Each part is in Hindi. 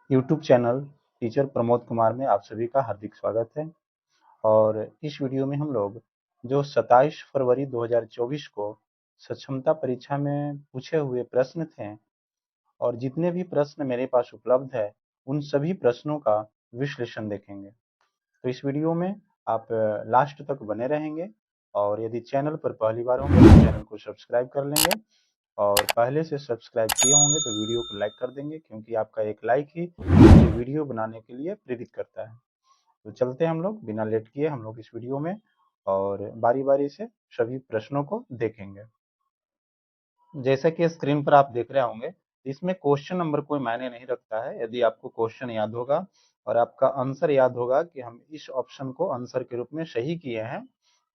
YouTube channel teacher Pramod Kumar में आप सभी का हार्दिक स्वागत है। और इस वीडियो में हम लोग जो 27 फरवरी 2024 को सक्षमता परीक्षा में पूछे हुए प्रश्न थे और जितने भी प्रश्न मेरे पास उपलब्ध है उन सभी प्रश्नों का विश्लेषण देखेंगे। तो इस वीडियो में आप लास्ट तक बने रहेंगे और यदि चैनल पर पहली बार होंगे तो चैनल को सब्सक्राइब कर लेंगे और पहले से सब्सक्राइब किए होंगे तो वीडियो को लाइक कर देंगे, क्योंकि आपका एक लाइक ही मुझे वीडियो बनाने के लिए प्रेरित करता है। तो चलते हैं हम लोग बिना लेट किए हम लोग इस वीडियो में और बारी बारी से सभी प्रश्नों को देखेंगे। जैसा कि स्क्रीन पर आप देख रहे होंगे, इसमें क्वेश्चन नंबर कोई मायने नहीं रखता है। यदि आपको क्वेश्चन याद होगा और आपका आंसर याद होगा कि हम इस ऑप्शन को आंसर के रूप में सही किए हैं,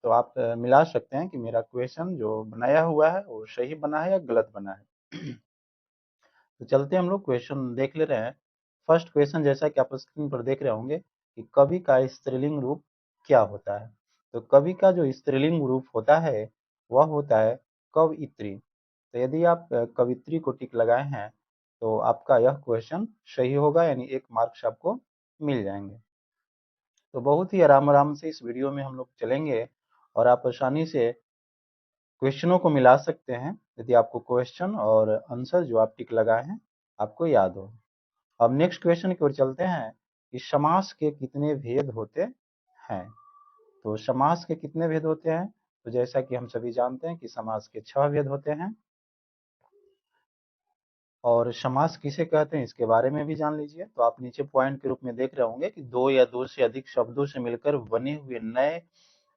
तो आप मिला सकते हैं कि मेरा क्वेश्चन जो बनाया हुआ है वो सही बना है या गलत बना है। तो चलते हम लोग क्वेश्चन देख ले रहे हैं। फर्स्ट क्वेश्चन, जैसा कि आप स्क्रीन पर देख रहे होंगे कि कवि का स्त्रीलिंग रूप क्या होता है। तो कवि का जो स्त्रीलिंग रूप होता है वह होता है कवयित्री। तो यदि आप कवित्री को टिक लगाए हैं तो आपका यह क्वेश्चन सही होगा, यानी 1 मार्क्स आपको मिल जाएंगे। तो बहुत ही आराम आराम से इस वीडियो में हम लोग चलेंगे और आप आसानी से क्वेश्चनों को मिला सकते हैं यदि आपको क्वेश्चन और आंसर जो आप टिक लगाए हैं आपको याद हो। अब नेक्स्ट क्वेश्चन की ओर चलते हैं कि समास के कितने भेद होते हैं। तो समास के कितने भेद होते हैं, तो जैसा कि हम सभी जानते हैं कि समास के 6 भेद होते हैं। और समास किसे कहते हैं इसके बारे में भी जान लीजिए। तो आप नीचे पॉइंट के रूप में देख रहे होंगे कि 2 या 2 से अधिक शब्दों से मिलकर बने हुए नए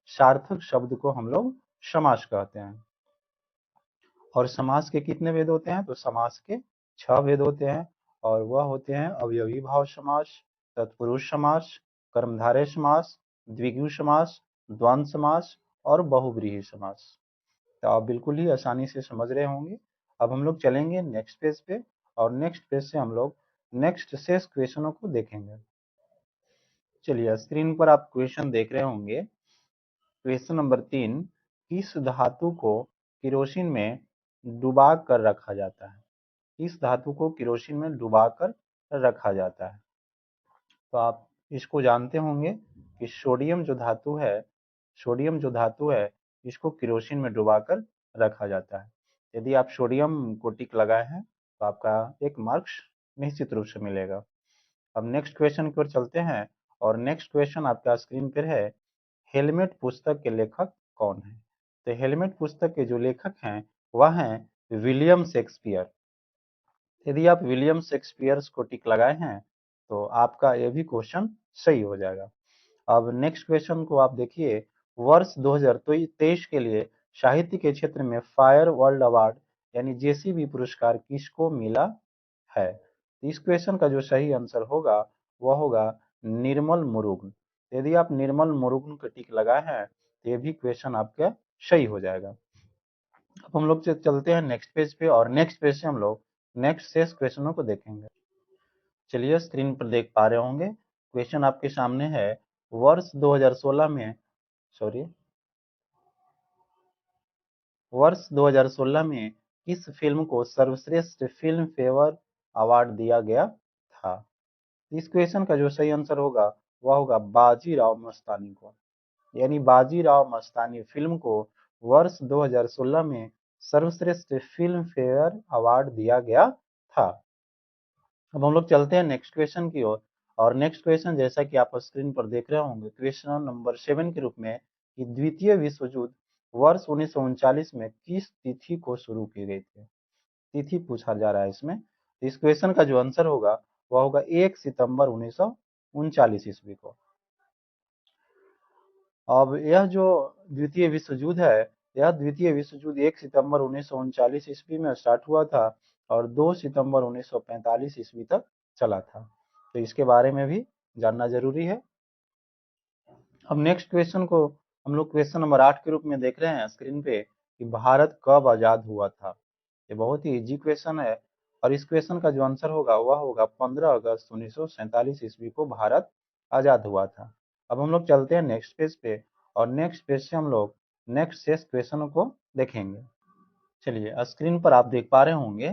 सार्थक शब्द को हम लोग समास कहते हैं। और समास के कितने भेद होते हैं, तो समास के 6 भेद होते हैं और वह होते हैं अवयवी भाव समास, तत्पुरुष समास, कर्मधारय समास, द्विगु समास, द्वंद्व समास और बहुव्रीहि समास। तो आप बिल्कुल ही आसानी से समझ रहे होंगे। अब हम लोग चलेंगे नेक्स्ट पेज पे और नेक्स्ट पेज से हम लोग नेक्स्ट शेष क्वेश्चनों को देखेंगे। चलिए स्क्रीन पर आप क्वेश्चन देख रहे होंगे। क्वेश्चन नंबर 3, किस धातु को केरोसिन में डुबा कर रखा जाता है। किस धातु को केरोसिन में डुबा कर रखा जाता है। तो आप इसको जानते होंगे कि सोडियम जो धातु है, सोडियम जो धातु है इसको केरोसिन में डुबाकर रखा जाता है। यदि आप सोडियम को टिक लगाए हैं तो आपका 1 मार्क्स निश्चित रूप से मिलेगा। अब नेक्स्ट क्वेश्चन की ओर चलते हैं और नेक्स्ट क्वेश्चन आपका स्क्रीन पर है। हेलमेट पुस्तक के लेखक कौन है। तो हेलमेट पुस्तक के जो लेखक हैं वह हैं विलियम शेक्सपियर। यदि आप विलियम शेक्सपियर को टिक लगाए हैं तो आपका यह भी क्वेश्चन सही हो जाएगा। अब नेक्स्ट क्वेश्चन को आप देखिए। वर्ष 2023 के लिए साहित्य के क्षेत्र में फायर वर्ल्ड अवार्ड यानी जेसीबी पुरस्कार किसको मिला है। इस क्वेश्चन का जो सही आंसर होगा वह होगा निर्मल मुरुगन। यदि आप निर्मल मुरुगन को टिक लगाए हैं तो ये भी क्वेश्चन आपका सही हो जाएगा। अब हम लोग चलते हैं नेक्स्ट पेज पे और नेक्स्ट पेज से हम लोग नेक्स्ट 6 क्वेश्चनों को देखेंगे। चलिए स्क्रीन पर देख पा रहे होंगे, क्वेश्चन आपके सामने है। वर्ष 2016 में सॉरी वर्ष 2016 में किस फिल्म को सर्वश्रेष्ठ फिल्म फेयर अवार्ड दिया गया था। इस क्वेश्चन का जो सही आंसर होगा वह होगा बाजीराव मस्तानी को। यानी बाजीराव मस्तानी फिल्म को वर्ष 2016 में सर्वश्रेष्ठ फिल्म फेयर अवार्ड दिया गया था। अब हम लोग चलते हैं नेक्स्ट क्वेश्चन की ओर और नेक्स्ट क्वेश्चन जैसा कि आप स्क्रीन पर देख रहे होंगे क्वेश्चन नंबर 7 के रूप में कि द्वितीय विश्व युद्ध वर्ष 1939 में किस तिथि को शुरू की गई थी। तिथि पूछा जा रहा है इसमें। इस क्वेश्चन का जो आंसर होगा वह होगा 1 सितंबर 1939 ईस्वी को। अब यह जो द्वितीय विश्व युद्ध है, यह द्वितीय विश्व युद्ध 1 सितंबर 1939 ईस्वी में स्टार्ट हुआ था और 2 सितंबर 1945 ईस्वी तक चला था। तो इसके बारे में भी जानना जरूरी है। अब नेक्स्ट क्वेश्चन को हम लोग क्वेश्चन नंबर 8 के रूप में देख रहे हैं स्क्रीन पे कि भारत कब आजाद हुआ था। ये बहुत ही इजी क्वेश्चन है और इस क्वेश्चन का जो आंसर होगा वह होगा 15 अगस्त 1947 ईस्वी को भारत आजाद हुआ था। अब हम लोग चलते हैं नेक्स्ट पेज पे और नेक्स्ट पेज से हम लोग नेक्स्ट 6 क्वेश्चनों को देखेंगे। चलिए स्क्रीन पर आप देख पा रहे होंगे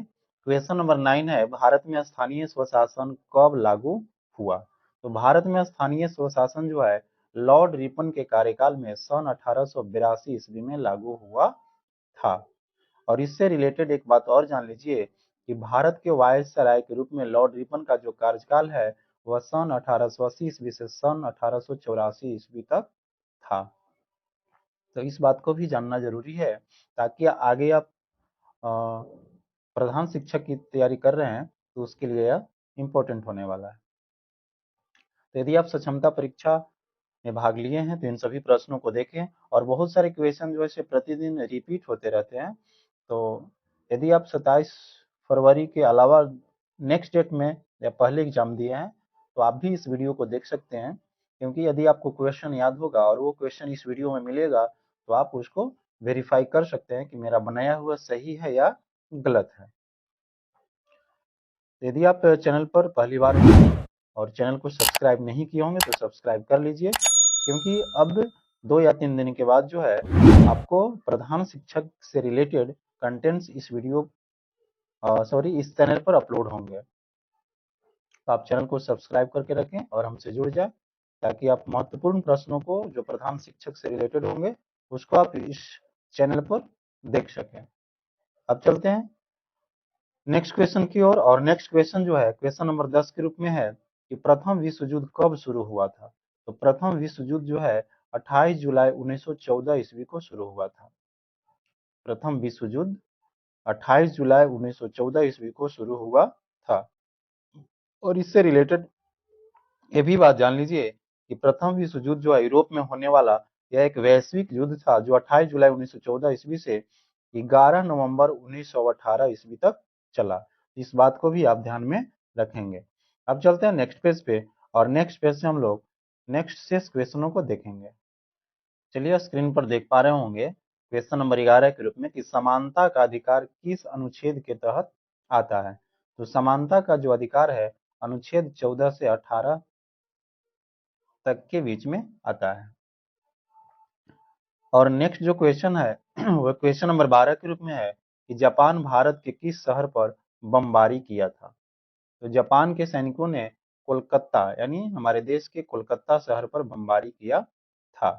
क्वेश्चन नंबर 9 है, भारत में स्थानीय स्वशासन कब लागू हुआ? तो भारत में स्थानीय स्वशासन जो है लॉर्ड रिपन के कार्यकाल में सन 1882 ईस्वी में लागू हुआ था। और इससे रिलेटेड एक बात और जान लीजिए कि भारत के वायसराय के रूप में लॉर्ड रिपन का जो कार्यकाल है वह सन 1880 ईस्वी से सन 1884 ईस्वी तक था। तो इस बात को भी जानना जरूरी है ताकि आगे आप प्रधान शिक्षक की तैयारी कर रहे हैं तो उसके लिए यह इम्पोर्टेंट होने वाला है। तो यदि आप सक्षमता परीक्षा में भाग लिए हैं तो इन सभी प्रश्नों को देखें और बहुत सारे क्वेश्चन जो है प्रतिदिन रिपीट होते रहते हैं। तो यदि आप 27 फरवरी के अलावा नेक्स्ट डेट में या पहले एग्जाम दिए हैं तो आप भी इस वीडियो को देख सकते हैं, क्योंकि यदि आपको क्वेश्चन याद होगा और वो क्वेश्चन इस वीडियो में मिलेगा तो आप उसको वेरीफाई कर सकते हैं कि मेरा बनाया हुआ सही है या गलत है। यदि आप चैनल पर पहली बार हैं और चैनल को सब्सक्राइब नहीं किए होंगे तो सब्सक्राइब कर लीजिए, क्योंकि अब 2 या 3 दिन के बाद जो है आपको प्रधान शिक्षक से रिलेटेड कंटेंट्स इस वीडियो इस चैनल पर अपलोड होंगे। तो आप चैनल को सब्सक्राइब करके रखें और हमसे जुड़ जाए ताकि आप महत्वपूर्ण प्रश्नों को जो प्रधान शिक्षक से रिलेटेड होंगे उसको आप इस चैनल पर देख सकें। अब चलते हैं नेक्स्ट क्वेश्चन की ओर। और नेक्स्ट क्वेश्चन जो है क्वेश्चन नंबर 10 के रूप में है कि प्रथम विश्व युद्ध कब शुरू हुआ था? तो प्रथम विश्व युद्ध जो है 28 जुलाई 1914 ईस्वी को शुरू हुआ था। प्रथम विश्व युद्ध 28 जुलाई 1914 ईस्वी को शुरू हुआ था। और इससे रिलेटेड ये भी बात जान लीजिए कि प्रथम विश्व युद्ध जो है यूरोप में होने वाला यह एक वैश्विक युद्ध था जो 28 जुलाई 1914 ईस्वी से 11 नवंबर 1918 ईस्वी तक चला। इस बात को भी आप ध्यान में रखेंगे। अब चलते हैं नेक्स्ट पेज पे और नेक्स्ट पेज से हम लोग नेक्स्ट 6 क्वेश्चनों को देखेंगे। चलिए स्क्रीन पर देख पा रहे होंगे क्वेश्चन नंबर 11 के रूप में कि समानता का अधिकार किस अनुच्छेद के तहत आता है? तो समानता का जो अधिकार है अनुच्छेद 14 से 18 तक के बीच में आता है। और नेक्स्ट जो क्वेश्चन है वह क्वेश्चन नंबर 12 के रूप में है कि जापान भारत के किस शहर पर बमबारी किया था? तो जापान के सैनिकों ने कोलकाता यानी हमारे देश के कोलकाता शहर पर बमबारी किया था।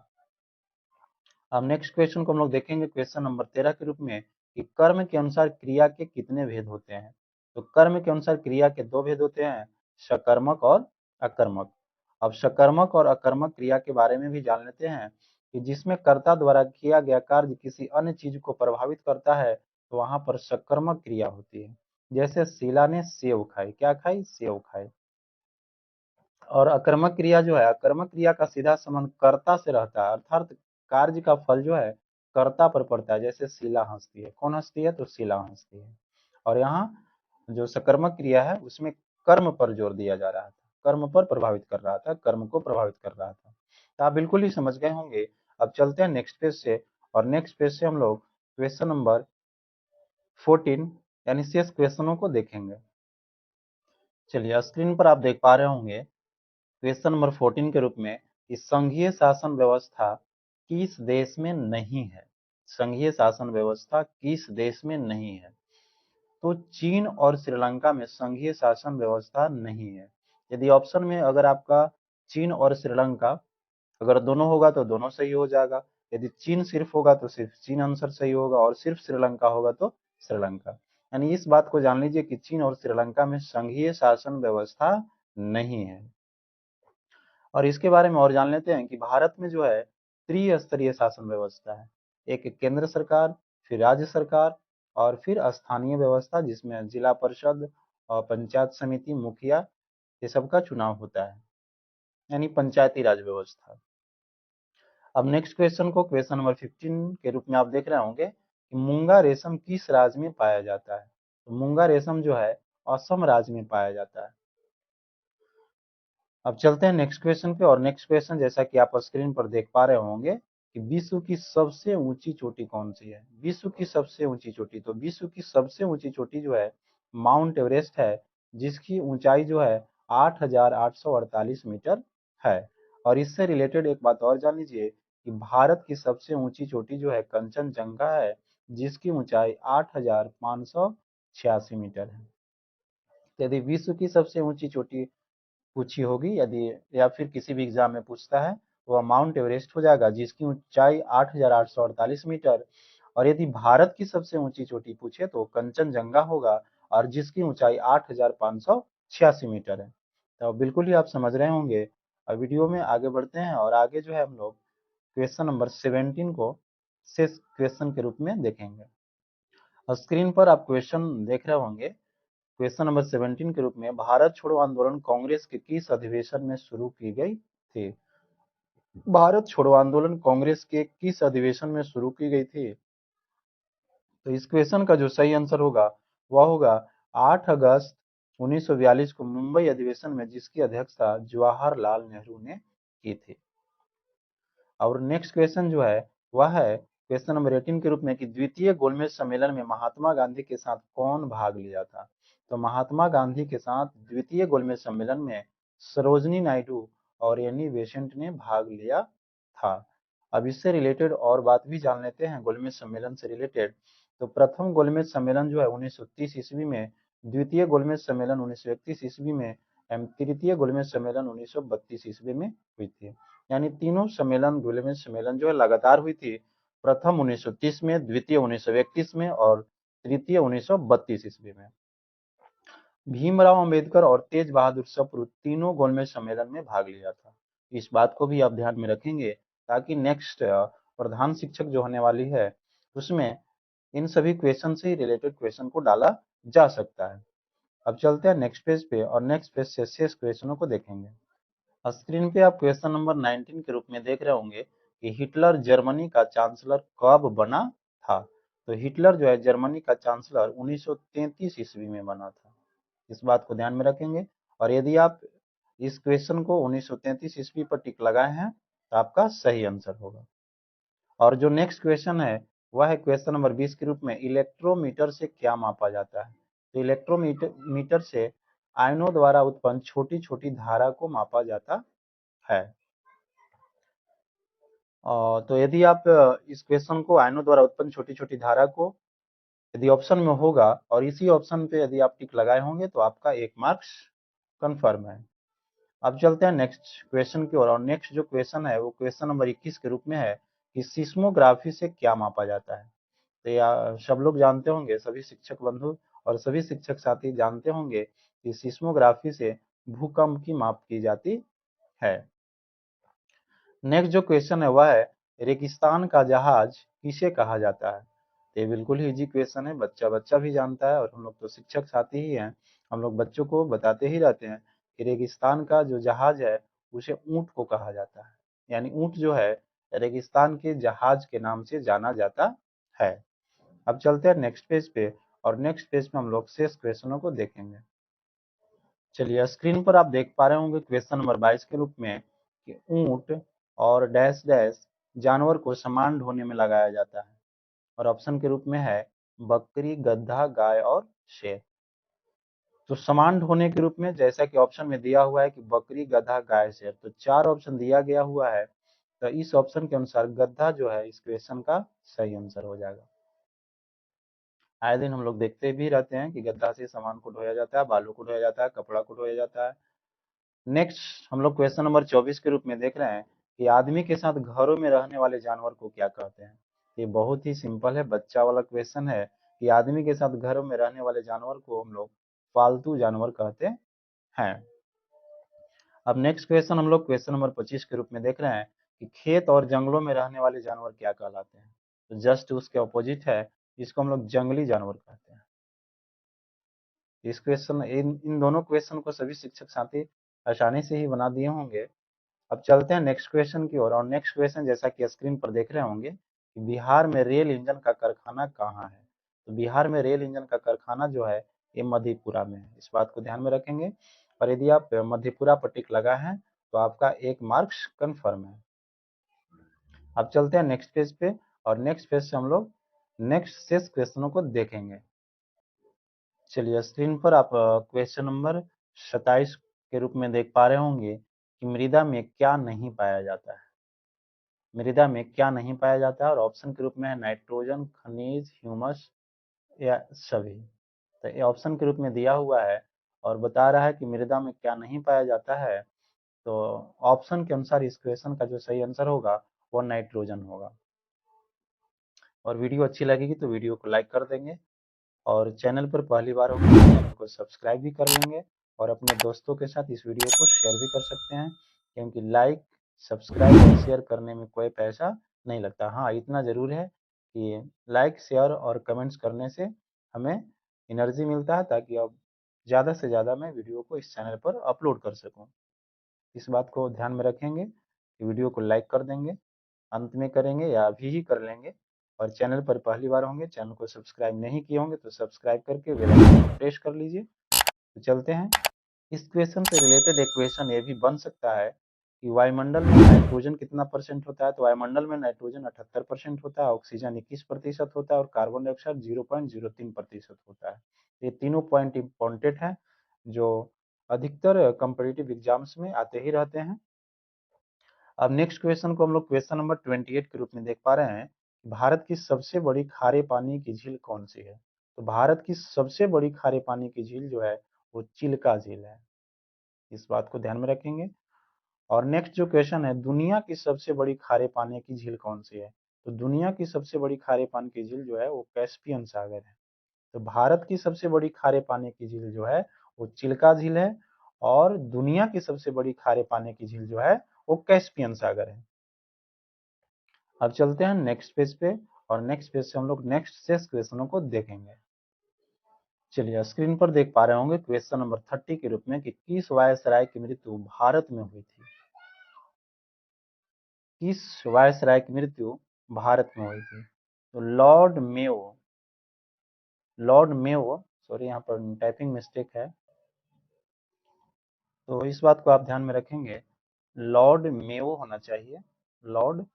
अब नेक्स्ट क्वेश्चन को हम लोग देखेंगे क्वेश्चन नंबर 13 के रूप में कि कर्म के अनुसार क्रिया के कितने भेद होते हैं? तो कर्म के अनुसार क्रिया के 2 भेद होते हैं, सकर्मक और अकर्मक। अब सकर्मक और अकर्मक क्रिया के बारे में भी जान लेते हैं कि जिसमें कर्ता द्वारा किया गया कार्य किसी अन्य चीज को प्रभावित करता है तो वहां पर सकर्मक क्रिया होती है। जैसे शीला ने सेव खाई, क्या खाई? सेव खाई। और अकर्मक क्रिया जो है अकर्मक क्रिया का सीधा संबंध कर्ता से रहता है, अर्थात कार्य का फल जो है कर्ता पर पड़ता है। जैसे शीला हंसती है, कौन हंसती है? तो शीला हंसती है। और यहाँ जो सकर्मक क्रिया है उसमें कर्म पर जोर दिया जा रहा था, कर्म पर प्रभावित कर रहा था, कर्म को प्रभावित कर रहा था। तो आप बिल्कुल ही समझ गए होंगे। अब चलते हैं नेक्स्ट पेज से और नेक्स्ट पेज से हम लोग क्वेश्चन नंबर 14 यानी शेष क्वेश्चनों को देखेंगे। चलिए स्क्रीन पर आप देख पा रहे होंगे क्वेश्चन नंबर 14 के रूप में कि संघीय शासन व्यवस्था किस देश में नहीं है? संघीय शासन व्यवस्था किस देश में नहीं है? तो चीन और श्रीलंका में संघीय शासन व्यवस्था नहीं है। यदि ऑप्शन में अगर आपका चीन और श्रीलंका अगर दोनों होगा तो दोनों सही हो जाएगा, यदि चीन सिर्फ होगा तो सिर्फ चीन आंसर सही होगा और सिर्फ श्रीलंका होगा तो श्रीलंका। यानी इस बात को जान लीजिए कि चीन और श्रीलंका में संघीय शासन व्यवस्था नहीं है। और इसके बारे में और जान लेते हैं कि भारत में जो है त्रिस्तरीय शासन व्यवस्था है, एक केंद्र सरकार, फिर राज्य सरकार और फिर स्थानीय व्यवस्था जिसमें जिला परिषद और पंचायत समिति, मुखिया ये सबका चुनाव होता है, यानी पंचायती राज व्यवस्था। अब नेक्स्ट क्वेश्चन को क्वेश्चन नंबर 15 के रूप में आप देख रहे होंगे कि मूंगा रेशम किस राज्य में पाया जाता है? तो मूंगा रेशम जो है असम राज्य में पाया जाता है। अब चलते हैं नेक्स्ट क्वेश्चन पे और नेक्स्ट क्वेश्चन जैसा कि आप स्क्रीन पर देख पा रहे होंगे कि विश्व की सबसे ऊंची चोटी कौन सी है? विश्व की सबसे ऊंची चोटी, तो विश्व की सबसे ऊंची चोटी जो है माउंट एवरेस्ट है, जिसकी ऊंचाई जो है 8,848 मीटर है। और इससे रिलेटेड एक बात और जान लीजिए कि भारत की सबसे ऊंची चोटी जो है कंचनजंगा है, जिसकी ऊंचाई 8,500 86 मीटर है। तो यदि विश्व की सबसे ऊंची चोटी पूछी होगी, यदि या फिर किसी भी एग्जाम में पूछता है, वह माउंट एवरेस्ट हो जाएगा, जिसकी ऊंचाई 8,848 मीटर। और यदि भारत की सबसे ऊंची चोटी पूछे तो कंचनजंगा होगा, और जिसकी ऊंचाई 8,586 मीटर है। तो बिल्कुल ही आप समझ रहे होंगे। अब वीडियो में आगे बढ़ते हैं, और आगे जो है हम लोग क्वेश्चन नंबर 17 को शेष क्वेश्चन के रूप में देखेंगे। और स्क्रीन पर आप क्वेश्चन देख रहे होंगे। क्वेश्चन नंबर 17 के रूप में, भारत छोड़ो आंदोलन कांग्रेस के किस अधिवेशन में शुरू की गई थी? भारत छोड़ो आंदोलन कांग्रेस के किस अधिवेशन में शुरू की गई थी? तो इस क्वेश्चन का जो सही आंसर होगा वह होगा 8 अगस्त 1942 को मुंबई अधिवेशन में, जिसकी अध्यक्षता जवाहरलाल नेहरू ने की थी। और नेक्स्ट क्वेश्चन जो है वह है क्वेश्चन नंबर 18 के रूप में कि द्वितीय गोलमेज सम्मेलन में महात्मा गांधी के साथ कौन भाग लिया था? तो महात्मा गांधी के साथ द्वितीय गोलमेज सम्मेलन में सरोजनी नायडू और एनी बेसेंट ने भाग लिया था। अब इससे रिलेटेड और बात भी जान लेते हैं गोलमेज सम्मेलन से रिलेटेड। तो प्रथम गोलमेज सम्मेलन जो है 1930 ईस्वी में, द्वितीय गोलमेज सम्मेलन 1931 ईस्वी में एवं तृतीय गोलमेज सम्मेलन 1932 ईस्वी में हुई थी। यानी तीनों सम्मेलन गोलमेज सम्मेलन जो है लगातार हुई थी। प्रथम 1930 में, द्वितीय 1931 में और तृतीय 1932 ईस्वी में। भीमराव अंबेडकर और तेज बहादुर सप्रू तीनों गोलमेज सम्मेलन में भाग लिया था। इस बात को भी आप ध्यान में रखेंगे, ताकि नेक्स्ट प्रधान शिक्षक जो होने वाली है उसमें इन सभी क्वेश्चन से रिलेटेड क्वेश्चन को डाला जा सकता है। अब चलते हैं नेक्स्ट पेज पे, और नेक्स्ट पेज से शेष क्वेश्चनों को देखेंगे। स्क्रीन पे आप क्वेश्चन नंबर 19 के रूप में देख रहे होंगे कि हिटलर जर्मनी का चांसलर कब बना था? तो हिटलर जो है जर्मनी का चांसलर 1933 ईस्वी में बना था। इस बात को ध्यान में रखेंगे। और यदि आप इस क्वेश्चन को 1933 ईस्वी पर टिक लगाए हैं तो आपका सही आंसर होगा। और जो नेक्स्ट क्वेश्चन है वह है क्वेश्चन नंबर 20 के रूप में, इलेक्ट्रोमीटर से क्या मापा जाता है? तो इलेक्ट्रोमीटर से आयनों द्वारा उत्पन्न छोटी छोटी धारा को मापा जाता है। तो यदि आप इस क्वेश्चन को आयनों द्वारा उत्पन्न छोटी छोटी धारा को यदि ऑप्शन में होगा और इसी ऑप्शन पे यदि आप टिक लगाए होंगे तो आपका 1 मार्क्स कंफर्म है। अब चलते हैं नेक्स्ट क्वेश्चन की ओर, और नेक्स्ट जो क्वेश्चन है वो क्वेश्चन नंबर 21 के रूप में है कि सिस्मोग्राफी से क्या मापा जाता है? तो या सब लोग जानते होंगे, सभी शिक्षक बंधु और सभी शिक्षक साथी जानते होंगे कि सिस्मोग्राफी से भूकंप की माप की जाती है। नेक्स्ट जो क्वेश्चन है वह है, रेगिस्तान का जहाज किसे कहा जाता है? ये बिल्कुल ही इजी क्वेश्चन है, बच्चा बच्चा भी जानता है, और हम लोग तो शिक्षक साथी ही हैं, हम लोग बच्चों को बताते ही रहते हैं कि रेगिस्तान का जो जहाज है उसे ऊंट को कहा जाता है। यानी ऊंट जो है रेगिस्तान के जहाज के नाम से जाना जाता है। अब चलते हैं नेक्स्ट पेज पे, और नेक्स्ट पेज पे हम लोग शेष क्वेश्चनों को देखेंगे। चलिए स्क्रीन पर आप देख पा रहे होंगे क्वेश्चन नंबर 22 के रूप में कि ऊंट और डैश डैश जानवर को समान ढोने में लगाया जाता है। और ऑप्शन के रूप में है बकरी, गधा, गाय और शेर। तो समान ढोने के रूप में जैसा कि ऑप्शन में दिया हुआ है कि बकरी, गधा, गाय, शेर, तो 4 ऑप्शन दिया गया हुआ है। तो इस ऑप्शन के अनुसार गधा जो है इस क्वेश्चन का सही आंसर हो जाएगा। आए दिन हम लोग देखते भी रहते हैं कि गद्दा से सामान को ढोया जाता है, बालू को ढोया जाता है, कपड़ा को ढोया जाता है। नेक्स्ट हम लोग क्वेश्चन नंबर 24 के रूप में देख रहे हैं कि आदमी के साथ घरों में रहने वाले जानवर को क्या कहते हैं? ये बहुत ही सिंपल है, बच्चा वाला क्वेश्चन है कि आदमी के साथ घरों में रहने वाले जानवर को हम लोग पालतू जानवर कहते हैं। अब नेक्स्ट क्वेश्चन हम लोग क्वेश्चन नंबर 25 के रूप में देख रहे हैं कि खेत और जंगलों में रहने वाले जानवर क्या कहलाते हैं? तो जस्ट उसके ऑपोजिट है, इसको हम लोग जंगली जानवर कहते हैं। इस क्वेश्चन इन दोनों क्वेश्चन को सभी शिक्षक साथी आसानी से ही बना दिए होंगे। अब चलते हैं नेक्स्ट क्वेश्चन की ओर, और नेक्स्ट क्वेश्चन जैसा कि स्क्रीन पर देख रहे होंगे कि बिहार में रेल इंजन का कारखाना कहाँ है? तो बिहार में रेल इंजन का कारखाना जो है ये मधेपुरा में है। इस बात को ध्यान में रखेंगे, और यदि आप मधेपुरा पर टिक लगा है तो आपका 1 मार्क्स कंफर्म है। अब चलते हैं नेक्स्ट पेज पे, और नेक्स्ट पेज से हम लोग नेक्स्ट शेष क्वेश्चनों को देखेंगे। चलिए स्क्रीन पर आप क्वेश्चन नंबर 27 के रूप में देख पा रहे होंगे कि मृदा में क्या नहीं पाया जाता है? मृदा में क्या नहीं पाया जाता है? और ऑप्शन के रूप में है नाइट्रोजन, खनिज, ह्यूमस या सभी। तो ये ऑप्शन के रूप में दिया हुआ है और बता रहा है कि मृदा में क्या नहीं पाया जाता है। तो ऑप्शन के अनुसार इस क्वेश्चन का जो सही आंसर होगा वो नाइट्रोजन होगा। और वीडियो अच्छी लगेगी तो वीडियो को लाइक कर देंगे और चैनल पर पहली बार होगी तो चैनल को सब्सक्राइब भी कर लेंगे और अपने दोस्तों के साथ इस वीडियो को शेयर भी कर सकते हैं, क्योंकि लाइक, सब्सक्राइब और शेयर करने में कोई पैसा नहीं लगता। हाँ, इतना ज़रूर है कि लाइक, शेयर और कमेंट्स करने से हमें एनर्जी मिलता है, ताकि अब ज़्यादा से ज़्यादा मैं वीडियो को इस चैनल पर अपलोड कर सकूँ। इस बात को ध्यान में रखेंगे कि वीडियो को लाइक कर देंगे, अंत में करेंगे या अभी ही कर लेंगे। और चैनल पर पहली बार होंगे, चैनल को सब्सक्राइब नहीं किए होंगे तो सब्सक्राइब करके बेल आइकन को प्रेस कर लीजिए। तो चलते हैं, इस क्वेश्चन से रिलेटेड एक क्वेश्चन ये भी बन सकता है कि वायुमंडल में नाइट्रोजन कितना परसेंट होता है। तो वायुमंडल में नाइट्रोजन 78% होता है, ऑक्सीजन 21% होता है और कार्बन डाइऑक्साइड 0.03% होता है। ये तीनों पॉइंट इंपॉर्टेंट है जो अधिकतर कंपटीटिव एग्जाम्स में आते ही रहते हैं। अब नेक्स्ट क्वेश्चन को हम लोग क्वेश्चन नंबर 28 के रूप में देख पा रहे हैं। भारत की सबसे बड़ी खारे पानी की झील कौन सी है। तो भारत की सबसे बड़ी खारे पानी की झील जो है वो चिल्का झील है। इस बात को ध्यान में रखेंगे। और नेक्स्ट जो क्वेश्चन है, दुनिया की सबसे बड़ी खारे पानी की झील कौन सी है। तो दुनिया की सबसे बड़ी खारे पानी की झील जो है वो कैस्पियन सागर है। तो भारत की सबसे बड़ी खारे पानी की झील जो है वो चिल्का झील है और दुनिया की सबसे बड़ी खारे पानी की झील जो है वो कैस्पियन सागर है। अब चलते हैं नेक्स्ट पेज पे और नेक्स्ट पेज से हम लोग नेक्स्ट 6 क्वेश्चनों को देखेंगे। चलिए, स्क्रीन पर देख पा रहे होंगे क्वेश्चन नंबर 30 के रूप में कि किस वायसराय की मृत्यु भारत में हुई थी। किस वायसराय की मृत्यु भारत में हुई थी। तो लॉर्ड मेयो, सॉरी यहाँ पर टाइपिंग मिस्टेक है, तो इस बात को आप ध्यान में रखेंगे। लॉर्ड मेयो होना चाहिए, Lord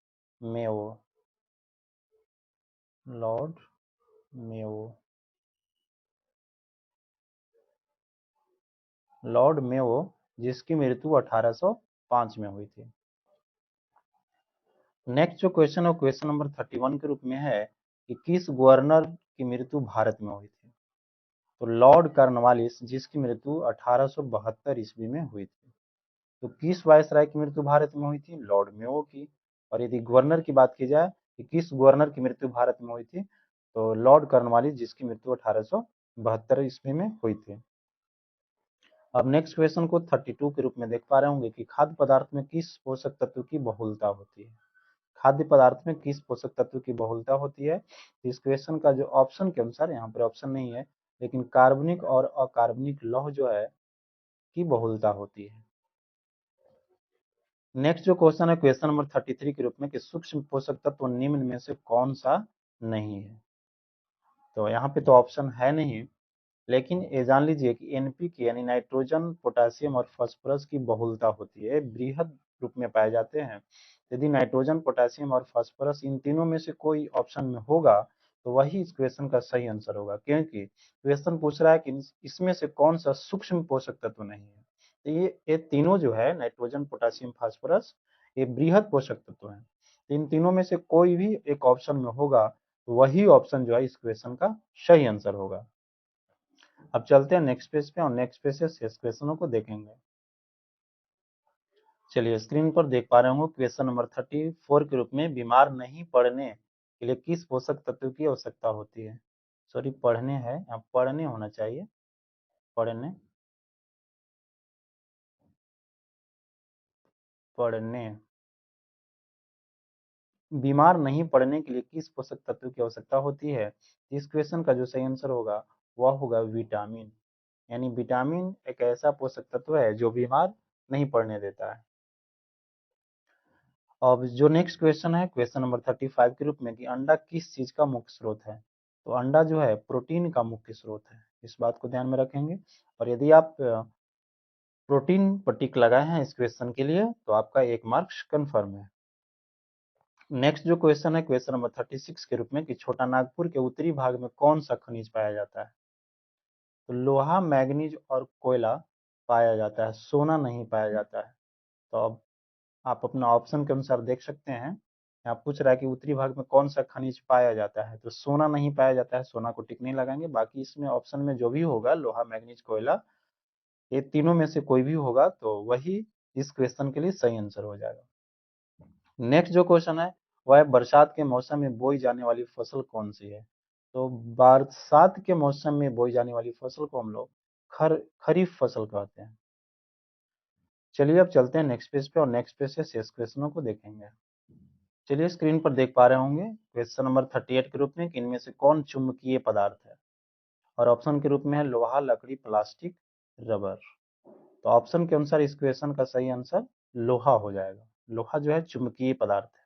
Mayo, Lord Mayo, Lord Mayo, जिसकी मृत्यु 1805 में हुई थी। नेक्स्ट जो क्वेश्चन है क्वेश्चन नंबर 31 के रूप में है कि किस गवर्नर की मृत्यु भारत में हुई थी। तो लॉर्ड कॉर्नवालिस, जिसकी मृत्यु 1872 ईस्वी में हुई थी। तो किस वायसराय की मृत्यु भारत में हुई थी, लॉर्ड मेयो की। और यदि गवर्नर की बात की जाए कि किस गवर्नर की मृत्यु भारत में हुई थी, तो लॉर्ड कॉर्नवालिस, जिसकी मृत्यु 1872 ईस्वी में हुई थी। अब नेक्स्ट क्वेश्चन को 32 के रूप में देख पा रहे होंगे कि खाद्य पदार्थ में किस पोषक तत्व की बहुलता होती है। खाद्य पदार्थ में किस पोषक तत्व की बहुलता होती है। इस क्वेश्चन का जो ऑप्शन के अनुसार, यहाँ पर ऑप्शन नहीं है, लेकिन कार्बनिक और अकार्बनिक लौह जो है की बहुलता होती है। नेक्स्ट जो क्वेश्चन है क्वेश्चन नंबर 33 के रूप में कि सूक्ष्म पोषक तत्व निम्न में से कौन सा नहीं है। तो यहाँ पे तो ऑप्शन है नहीं, लेकिन ये जान लीजिए कि एनपीके यानी नाइट्रोजन, पोटेशियम और फास्फोरस की बहुलता होती है, बृहद रूप में पाए जाते हैं। यदि नाइट्रोजन, पोटेशियम और फास्फोरस इन तीनों में से कोई ऑप्शन में होगा तो वही इस क्वेश्चन का सही आंसर होगा, क्योंकि क्वेश्चन पूछ रहा है कि इसमें से कौन सा सूक्ष्म पोषक तत्व नहीं है। तो ये तीनों जो है नाइट्रोजन, पोटेशियम, फास्फोरस, ये बृहद पोषक तत्व हैं। इन तीनों में से कोई भी एक ऑप्शन में होगा तो वही ऑप्शन जो है इस क्वेश्चन का सही आंसर होगा। अब चलते हैं नेक्स्ट पेज पे और नेक्स्ट पेज से शेष क्वेश्चनों को देखेंगे। चलिए, स्क्रीन पर देख पा रहे होंगे क्वेश्चन नंबर 34 के रूप में बीमार नहीं पड़ने के लिए किस पोषक तत्व की आवश्यकता होती है। सॉरी, पढ़ने है, यहाँ पढ़ने होना चाहिए, पढ़ने, पढ़ने, बीमार नहीं पड़ने के लिए किस पोषक तत्व की आवश्यकता होती है। इस क्वेश्चन का जो सही आंसर होगा वह होगा विटामिन। यानी विटामिन एक ऐसा पोषक तत्व है जो बीमार नहीं पड़ने देता है। अब जो नेक्स्ट क्वेश्चन है क्वेश्चन नंबर 35 के रूप में कि अंडा किस चीज का मुख्य स्रोत है। तो अंडा जो है प्रोटीन का मुख्य स्रोत है, इस बात को ध्यान में रखेंगे। और यदि आप प्रोटीन पर टिक लगाए हैं इस क्वेश्चन के लिए तो आपका 1 मार्क्स कन्फर्म है। नेक्स्ट जो क्वेश्चन है क्वेश्चन नंबर 36 के रूप में कि छोटा नागपुर के उत्तरी भाग में कौन सा खनिज पाया जाता है। तो लोहा, मैग्नीज और कोयला पाया जाता है, सोना नहीं पाया जाता है। तो अब आप अपना ऑप्शन के अनुसार देख सकते हैं। यहाँ पूछ रहा है कि उत्तरी भाग में कौन सा खनिज पाया जाता है, तो सोना नहीं पाया जाता है, सोना को टिक नहीं लगाएंगे। बाकी इसमें ऑप्शन में जो भी होगा लोहा, मैग्नीज, कोयला, ये तीनों में से कोई भी होगा तो वही इस क्वेश्चन के लिए सही आंसर हो जाएगा। नेक्स्ट जो क्वेश्चन है वह है बरसात के मौसम में बोई जाने वाली फसल कौन सी है। तो बरसात के मौसम में बोई जाने वाली फसल को हम लोग खरीफ फसल कहते हैं। चलिए अब चलते हैं नेक्स्ट पेज पे और नेक्स्ट पेज से शेष क्वेश्चनों को देखेंगे। चलिए स्क्रीन पर देख पा रहे होंगे क्वेश्चन नंबर 38 के रूप में कि इनमें से कौन चुंबकीय पदार्थ है, और ऑप्शन के रूप में है लोहा, लकड़ी, प्लास्टिक, रबर। तो ऑप्शन के अनुसार इस क्वेश्चन का सही आंसर लोहा हो जाएगा। लोहा जो है चुंबकीय पदार्थ है।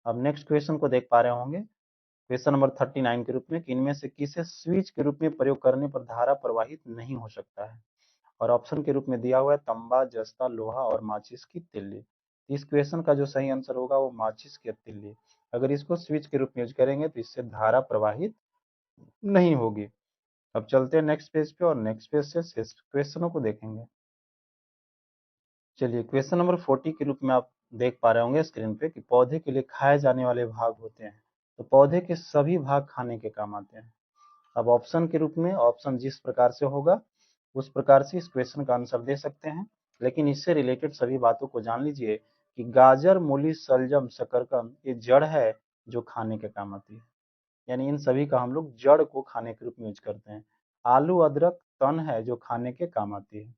अब नेक्स्ट क्वेश्चन को देख पा रहे होंगे क्वेश्चन नंबर 39 के रूप में कि इनमें से किसे स्विच के रूप में प्रयोग करने पर धारा प्रवाहित नहीं हो सकता है, और ऑप्शन के रूप में दिया हुआ है तांबा, जस्ता, लोहा और माचिस की तिल्ली। इस क्वेश्चन का जो सही आंसर होगा वो माचिस की तिल्ली। अगर इसको स्विच के रूप में यूज करेंगे तो इससे धारा प्रवाहित नहीं होगी। अब चलते हैं नेक्स्ट पेज पे और नेक्स्ट पेज से क्वेश्चनों को देखेंगे। चलिए क्वेश्चन नंबर 40 के रूप में आप देख पा रहे होंगे स्क्रीन पे कि पौधे के लिए खाए जाने वाले भाग होते हैं, तो पौधे के सभी भाग खाने के काम आते हैं। अब ऑप्शन के रूप में ऑप्शन जिस प्रकार से होगा उस प्रकार से इस क्वेश्चन का आंसर दे सकते हैं, लेकिन इससे रिलेटेड सभी बातों को जान लीजिए कि गाजर, मूली, शलजम, शकरकंद ये जड़ है जो खाने के काम आती है, यानी इन सभी का हम लोग जड़ को खाने के रूप में यूज करते हैं। आलू, अदरक तन है जो खाने के काम आती है।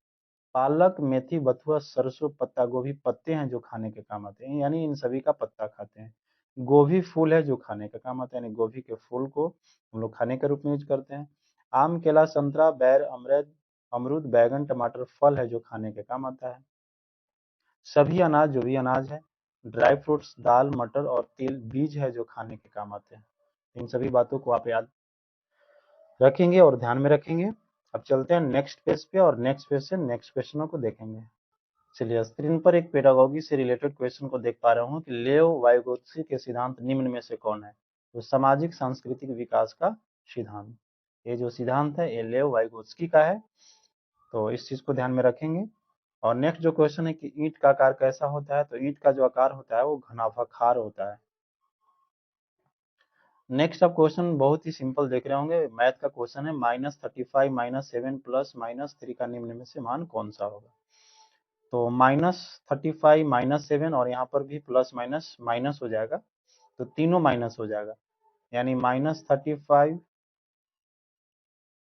पालक, मेथी, बथुआ, सरसों, पत्ता गोभी पत्ते हैं जो खाने के काम आते हैं, यानी इन सभी का पत्ता खाते हैं। गोभी फूल है जो खाने का काम आता है, यानी गोभी के फूल को हम लोग खाने के रूप में यूज करते हैं। आम, केला, संतरा, बैर, अमरूद, बैगन, टमाटर फल है जो खाने के काम आता है। सभी अनाज जो भी अनाज है, ड्राई फ्रूट्स, दाल, मटर और तिल बीज है जो खाने के काम आते हैं। इन सभी बातों को आप याद रखेंगे और ध्यान में रखेंगे। अब चलते हैं नेक्स्ट पेज पे और नेक्स्ट पेज से नेक्स्ट क्वेश्चनों को देखेंगे। चलिए स्क्रीन पर एक पेडागोगी से रिलेटेड क्वेश्चन को देख पा रहे हूँ कि लेव वाइगोत्स्की के सिद्धांत निम्न में से कौन है। तो सामाजिक सांस्कृतिक विकास का सिद्धांत, ये जो सिद्धांत है ये लेव वाइगोत्स्की का है, तो इस चीज को ध्यान में रखेंगे। और नेक्स्ट जो क्वेश्चन है कि ईंट का आकार कैसा होता है, तो ईंट का जो आकार होता है वो घनाभाखार होता है। नेक्स्ट आप क्वेश्चन बहुत ही सिंपल देख रहे होंगे, मैथ का क्वेश्चन है -35 -7 प्लस -3 का निम्न में से मान कौन सा होगा। तो -35 -7 और यहाँ पर भी प्लस माइनस माइनस हो जाएगा, तो तीनों माइनस हो जाएगा, यानी -35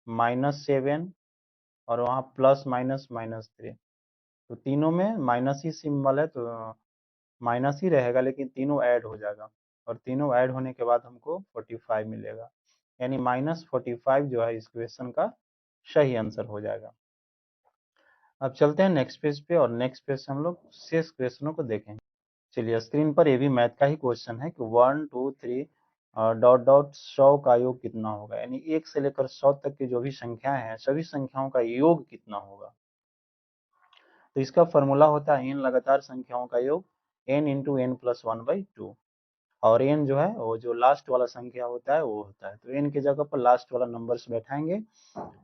-7 और वहाँ प्लस माइनस -3, तो तीनों में माइनस ही सिंबल है तो माइनस ही रहेगा, लेकिन तीनों ऐड हो जाएगा और तीनों ऐड होने के बाद हमको 45 मिलेगा, यानी -45 जो है इस क्वेश्चन का सही आंसर हो जाएगा। अब चलते हैं नेक्स्ट पेज पे और नेक्स्ट पेज से हम लोग शेष क्वेश्चनों को देखेंगे। चलिए स्क्रीन पर ये भी मैथ का ही क्वेश्चन है कि 1 2 3 डॉट डॉट 100 का योग कितना होगा, यानी 1 से लेकर 100 तक की जो भी संख्याएं हैं सभी संख्याओं का योग कितना होगा। तो इसका फॉर्मूला होता है n लगातार संख्याओं का योग n इंटू एन प्लस 1/2, और n जो है वो जो लास्ट वाला संख्या होता है वो होता है, तो n की जगह पर लास्ट वाला नंबर्स बैठाएंगे,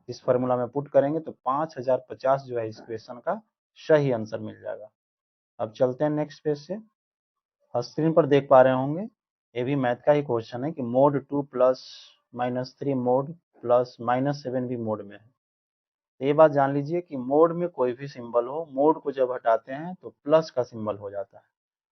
इस फॉर्मूला में पुट करेंगे तो 5050 जो है इस क्वेश्चन का सही आंसर मिल जाएगा। अब चलते हैं नेक्स्ट पेज से। स्क्रीन पर देख पा रहे होंगे ये भी मैथ का ही क्वेश्चन है कि मोड 2 प्लस -3 मोड प्लस -7 भी मोड में है। तो ये बात जान लीजिए कि मोड में कोई भी सिंबल हो, मोड को जब हटाते हैं तो प्लस का सिंबल हो जाता है,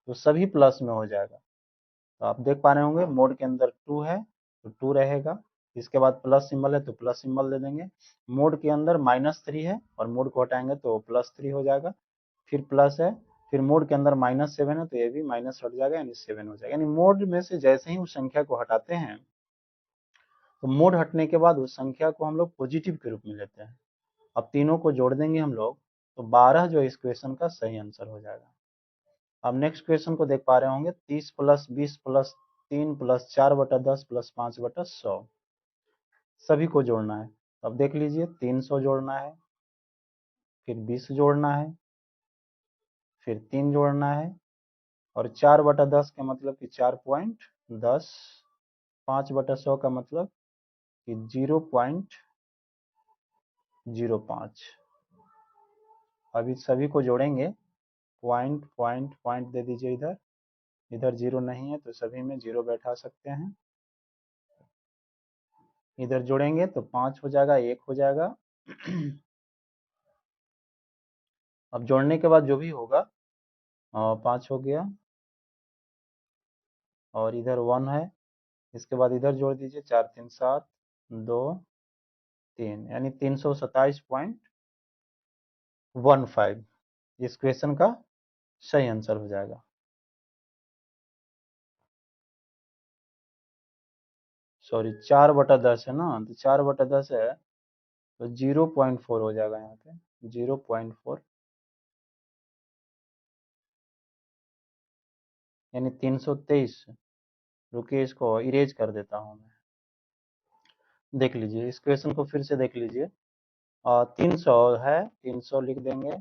तो सभी प्लस में हो जाएगा। तो आप देख पा रहे होंगे मोड के अंदर 2 है तो 2 रहेगा, इसके बाद प्लस सिंबल है तो प्लस सिंबल दे देंगे। मोड के अंदर -3 है और मोड को हटाएंगे तो +3 हो जाएगा, फिर प्लस है, फिर मोड के अंदर -7 है तो ये भी माइनस हट जाएगा यानी 7 हो जाएगा, यानी मोड में से जैसे ही उस संख्या को हटाते हैं तो मोड हटने के बाद उस संख्या को हम लोग पॉजिटिव के रूप में लेते हैं। अब तीनों को जोड़ देंगे हम लोग तो 12 जो इस क्वेश्चन का सही आंसर हो जाएगा। अब नेक्स्ट क्वेश्चन को देख पा रहे होंगे 30 प्लस 20 प्लस 3 प्लस 4/10 प्लस 5/100 सभी को जोड़ना है। अब देख लीजिए 300 जोड़ना है, फिर 20 जोड़ना है, फिर 3 जोड़ना है, और 4/10 का मतलब कि 4.10, 5/100 का मतलब कि 0.05। अभी सभी को जोड़ेंगे, पॉइंट पॉइंट पॉइंट दे दीजिए इधर, इधर 0 नहीं है तो सभी में 0 बैठा सकते हैं। इधर जोड़ेंगे तो 5 हो जाएगा, 1 हो जाएगा। अब जोड़ने के बाद जो भी होगा 5 हो गया और इधर 1 है। इसके बाद इधर जोड़ दीजिए, 4 3 7 2 3, यानी 327.15 इस क्वेश्चन का सही आंसर हो जाएगा। सॉरी, 4/10 है ना, तो 4/10 है तो 0.4 हो जाएगा यहाँ पे, 0.4, यानी 323। रुकिए, इसको इरेज कर देता हूँ मैं। देख लीजिए, इस क्वेश्चन को फिर से देख लीजिए। 300 है, 300 लिख देंगे।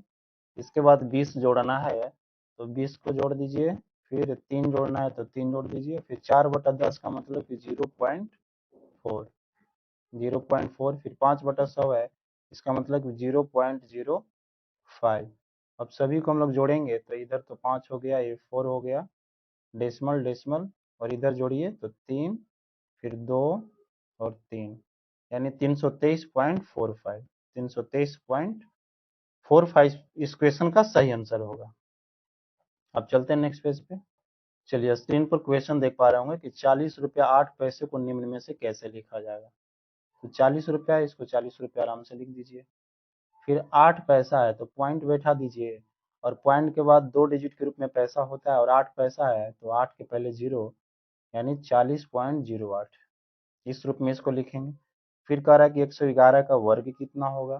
इसके बाद 20 जोड़ना है तो 20 को जोड़ दीजिए, फिर 3 जोड़ना है तो 3 जोड़ दीजिए, फिर 4/10 का मतलब कि 0.4, 0.4, फिर 5/100 है, इसका मतलब कि 0.05। अब सभी को हम लोग जोड़ेंगे तो इधर तो 5 हो गया, ये 4 हो गया, डेसिमल डेसिमल, और इधर जोड़िए तो 3, फिर 2 और 3, यानी 323.45, 323.45 इस क्वेश्चन का सही आंसर होगा। अब चलते हैं नेक्स्ट पेज पे। चलिए, स्क्रीन पर क्वेश्चन देख पा रहे होंगे कि 40 रुपया 8 पैसे को निम्न में से कैसे लिखा जाएगा। तो 40 रुपया, इसको 40 रुपया आराम से लिख दीजिए। फिर 8 पैसा है तो पॉइंट बैठा दीजिए, और पॉइंट के बाद 2 डिजिट के रूप में पैसा होता है, और 8 पैसा है तो 8 के पहले 0, यानी 40.08 इस रूप में इसको लिखेंगे। फिर कह रहा है कि 111 का वर्ग कितना होगा।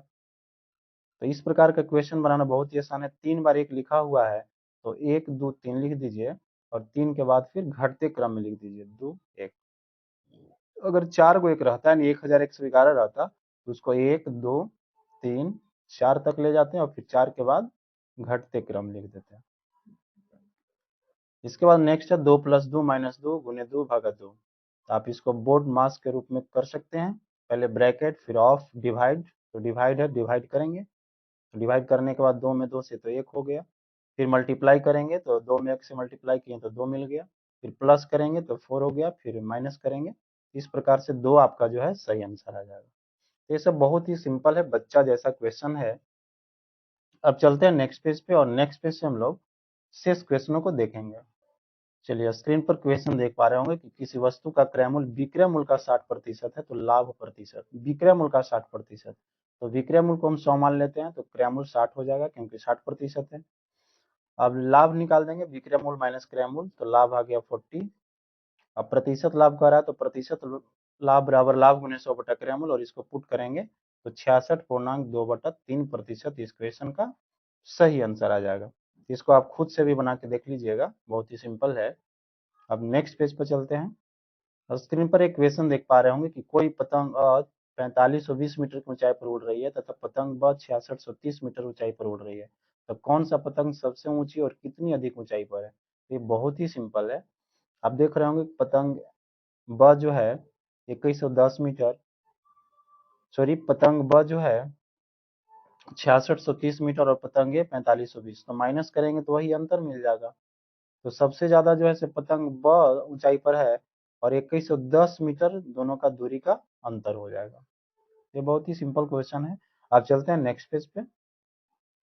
तो इस प्रकार का क्वेश्चन बनाना बहुत ही आसान है। 3 बार 1 लिखा हुआ है तो 1 2 3 लिख दीजिए, और 3 के बाद फिर घटते क्रम में लिख दीजिए 2 1। अगर 4 को 1 रहता है, 1111 रहता तो उसको 1 2 3 4 तक ले जाते हैं, और फिर 4 के बाद घटते क्रम लिख देते हैं। इसके बाद नेक्स्ट है 2 + 2 - 2 × 2 / 2। तो आप इसको बोर्ड मास के रूप में कर सकते हैं। पहले ब्रैकेट, फिर ऑफ, डिवाइड, तो डिवाइड है, डिवाइड करेंगे, तो डिवाइड करने के बाद 2 में 2 से तो 1 हो गया। फिर मल्टीप्लाई करेंगे तो 2 में 1 से मल्टीप्लाई किए तो 2 मिल गया। फिर प्लस करेंगे तो 4 हो गया, फिर माइनस करेंगे। इस प्रकार से 2 आपका जो है सही आंसर आ जाएगा। तो ये सब बहुत ही सिंपल है, बच्चा जैसा क्वेश्चन है। अब चलते हैं नेक्स्ट पेज पे, और नेक्स्ट पेज से हम लोग शेष क्वेश्चनों को देखेंगे। चलिए, स्क्रीन पर क्वेश्चन देख पा रहे होंगे कि किसी वस्तु का क्रय मूल्य विक्रय मूल्य का 60% है तो लाभ प्रतिशत, विक्रय मूल्य का 60%, तो विक्रय मूल्य को हम 100 मान लेते हैं तो क्रय मूल्य 60 हो जाएगा, क्योंकि 60% है। अब लाभ निकाल देंगे, विक्रय मूल्य माइनस क्रय मूल्य, तो लाभ आ गया 40। अब प्रतिशत लाभ कह रहा है तो प्रतिशत लाभ बराबर लाभ गुने 100 क्रय मूल्य, और इसको पुट करेंगे तो 66.2/3% इस क्वेश्चन का सही आंसर आ जाएगा। इसको आप खुद से भी बना के देख लीजिएगा, बहुत ही सिंपल है। अब नेक्स्ट पेज पर चलते हैं। स्क्रीन पर एक क्वेश्चन देख पा रहे होंगे कि कोई पतंग 4520 मीटर की ऊंचाई पर उड़ रही है तथा पतंग ब 6630 मीटर ऊंचाई पर उड़ रही है, तो कौन सा पतंग सबसे ऊंची और कितनी अधिक ऊंचाई पर है। ये बहुत ही सिंपल है। आप देख रहे होंगे पतंग ब जो है 2110 मीटर, सॉरी, पतंग ब जो है 6630 मीटर और पतंग ए 4520, तो माइनस करेंगे तो वही अंतर मिल जाएगा। तो सबसे ज्यादा जो है पतंग ब ऊंचाई पर है, और 2110 मीटर दोनों का दूरी का अंतर हो जाएगा। ये बहुत ही सिंपल क्वेश्चन है। आप चलते हैं नेक्स्ट पेज पे।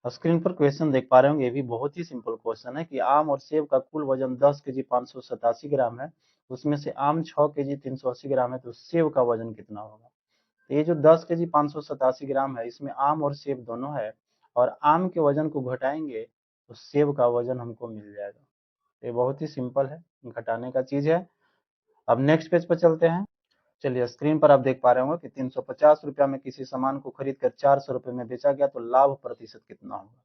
स्क्रीन पर क्वेश्चन देख पा रहे होंगे, ये भी बहुत ही सिंपल क्वेश्चन है कि आम और सेब का कुल वजन 10 केजी 587 ग्राम है, उसमें से आम 6 केजी 380 ग्राम है, तो सेब का वजन कितना होगा। तो ये जो 10 केजी 587 ग्राम है, इसमें आम और सेब दोनों है, और आम के वजन को घटाएंगे तो सेब का वजन हमको मिल जाएगा। ये बहुत ही सिंपल है, घटाने का चीज है। अब नेक्स्ट पेज पर चलते हैं। चलिए, स्क्रीन पर आप देख पा रहे होंगे कि 350 रुपया में किसी सामान को खरीद कर 400 रुपये में बेचा गया तो लाभ प्रतिशत कितना होगा।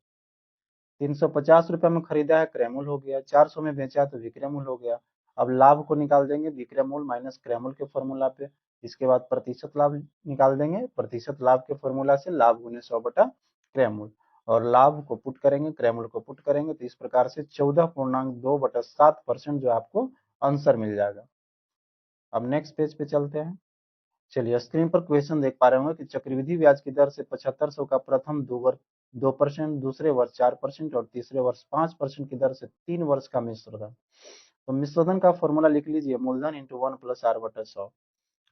350 रुपये में खरीदा है, क्रय मूल्य हो गया, 400 में बेचा है तो विक्रय मूल्य हो गया। अब लाभ को निकाल देंगे विक्रय मूल्य माइनस क्रय मूल्य के फॉर्मूला पे। इसके बाद प्रतिशत लाभ निकाल देंगे, प्रतिशत लाभ के फॉर्मूला से लाभ गुने 100/क्रय मूल्य, और लाभ को पुट करेंगे, क्रय मूल्य को पुट करेंगे, तो इस प्रकार से 14.2/7% जो आपको आंसर मिल जाएगा। अब नेक्स्ट पेज पे चलते हैं। चलिए, स्क्रीन पर क्वेश्चन देख पा रहे होंगे कि चक्रवृद्धि ब्याज की दर से 7500 का प्रथम 2%, दूसरे वर्ष 4% और तीसरे वर्ष 5% की दर से 3 वर्ष का मिश्र धन। तो मिश्रधन का फॉर्मूला लिख लीजिए, मूलधन इंटू 1 प्लस आर बटा 100।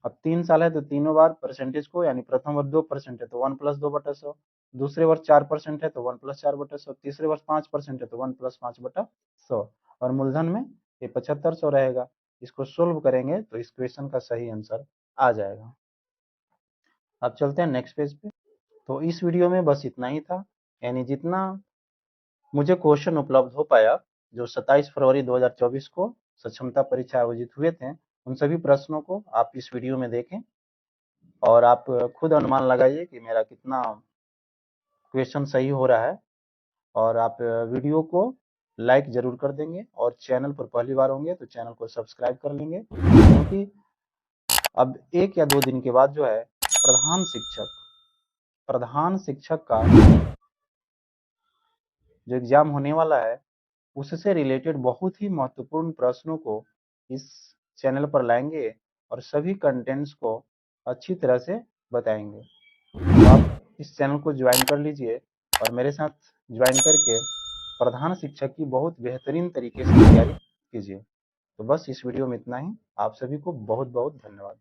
अब 3 साल है तो तीनों बार परसेंटेज को, यानी प्रथम वर्ष 2% है तो 1 प्लस 2 बटा 100, दूसरे वर्ष 4% है तो 1 प्लस 4 बटा 100, तीसरे वर्ष 5% है तो 1 प्लस 5 बटा 100, और मूलधन में ये 7500 रहेगा। इसको सोल्व करेंगे तो इस क्वेश्चन का सही आंसर आ जाएगा। अब चलते हैं नेक्स्ट पेज पे। तो इस वीडियो में बस इतना ही था, यानी जितना मुझे क्वेश्चन उपलब्ध हो पाया, जो 27 फरवरी 2024 को सक्षमता परीक्षा आयोजित हुए थे, उन सभी प्रश्नों को आप इस वीडियो में देखें और आप खुद अनुमान लगाइए कि मेरा कितना क्वेश्चन सही हो रहा है। और आप वीडियो को लाइक जरूर कर देंगे, और चैनल पर पहली बार होंगे तो चैनल को सब्सक्राइब कर लेंगे, क्योंकि अब 1 या 2 दिन के बाद जो है प्रधान शिक्षक का जो एग्जाम होने वाला है, उससे रिलेटेड बहुत ही महत्वपूर्ण प्रश्नों को इस चैनल पर लाएंगे और सभी कंटेंट्स को अच्छी तरह से बताएंगे। तो आप इस चैनल को ज्वाइन कर लीजिए और मेरे साथ ज्वाइन करके प्रधान शिक्षक की बहुत बेहतरीन तरीके से तैयारी कीजिए। तो बस इस वीडियो में इतना ही। आप सभी को बहुत बहुत धन्यवाद।